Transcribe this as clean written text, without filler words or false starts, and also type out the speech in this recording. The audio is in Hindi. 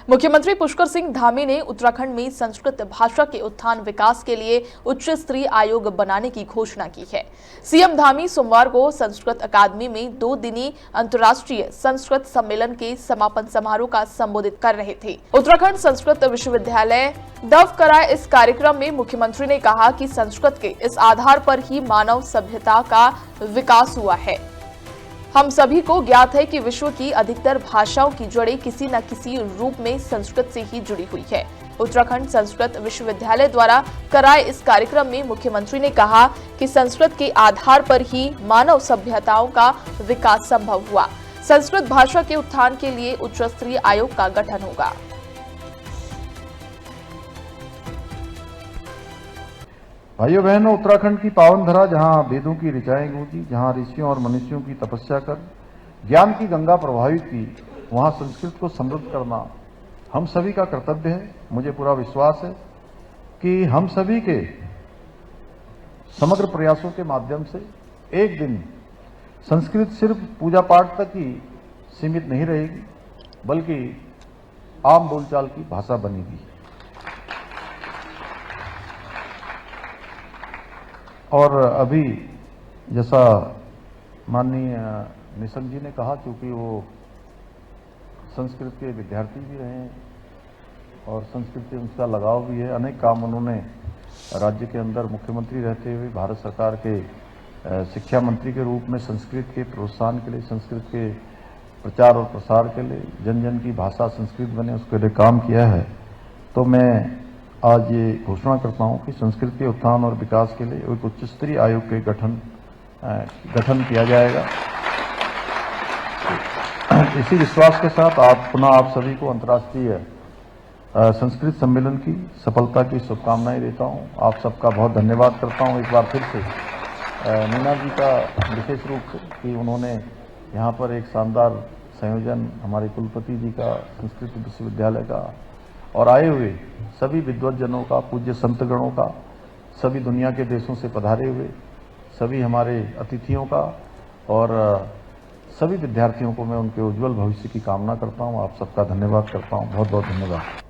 मुख्यमंत्री पुष्कर सिंह धामी ने उत्तराखंड में संस्कृत भाषा के उत्थान विकास के लिए उच्च स्तरीय आयोग बनाने की घोषणा की है। सीएम धामी सोमवार को संस्कृत अकादमी में 2 दिनी अंतर्राष्ट्रीय संस्कृत सम्मेलन के समापन समारोह का संबोधित कर रहे थे। उत्तराखंड संस्कृत विश्वविद्यालय दव कराए इस कार्यक्रम में मुख्यमंत्री ने कहा कि संस्कृत के इस आधार पर ही मानव सभ्यता का विकास हुआ है। हम सभी को ज्ञात है कि विश्व की अधिकतर भाषाओं की जड़ें किसी न किसी रूप में संस्कृत से ही जुड़ी हुई है। उत्तराखंड संस्कृत विश्वविद्यालय द्वारा कराए इस कार्यक्रम में मुख्यमंत्री ने कहा कि संस्कृत के आधार पर ही मानव सभ्यताओं का विकास संभव हुआ। संस्कृत भाषा के उत्थान के लिए उच्च स्तरीय आयोग का गठन होगा। भाइयों बहनों, उत्तराखंड की पावन धरा जहां वेदों की ऋचाएं गूंजी, जहां ऋषियों और मनुष्यों की तपस्या कर ज्ञान की गंगा प्रवाहित की, वहां संस्कृत को समृद्ध करना हम सभी का कर्तव्य है। मुझे पूरा विश्वास है कि हम सभी के समग्र प्रयासों के माध्यम से एक दिन संस्कृत सिर्फ पूजा पाठ तक ही सीमित नहीं रहेगी, बल्कि आम बोलचाल की भाषा बनेगी। और अभी जैसा माननीय निशंक जी ने कहा, चूंकि वो संस्कृत के विद्यार्थी भी रहे हैं और संस्कृत से उनका लगाव भी है, अनेक काम उन्होंने राज्य के अंदर मुख्यमंत्री रहते हुए भारत सरकार के शिक्षा मंत्री के रूप में संस्कृत के प्रोत्साहन के लिए, संस्कृत के प्रचार और प्रसार के लिए, जन जन की भाषा संस्कृत बने उसके लिए काम किया है। तो मैं आज ये घोषणा करता हूं कि संस्कृत के उत्थान और विकास के लिए एक उच्च स्तरीय आयोग के गठन किया जाएगा। इसी विश्वास के साथ आप सभी को अंतर्राष्ट्रीय संस्कृत सम्मेलन की सफलता की शुभकामनाएं देता हूं। आप सबका बहुत धन्यवाद करता हूं एक बार फिर से मीना जी का विशेष रूप से कि उन्होंने यहाँ पर एक शानदार संयोजन, हमारे कुलपति जी का, संस्कृत विश्वविद्यालय का और आए हुए सभी विद्वज्जनों का, पूज्य संतगणों का, सभी दुनिया के देशों से पधारे हुए सभी हमारे अतिथियों का और सभी विद्यार्थियों को मैं उनके उज्जवल भविष्य की कामना करता हूं। आप सबका धन्यवाद करता हूं। बहुत बहुत धन्यवाद।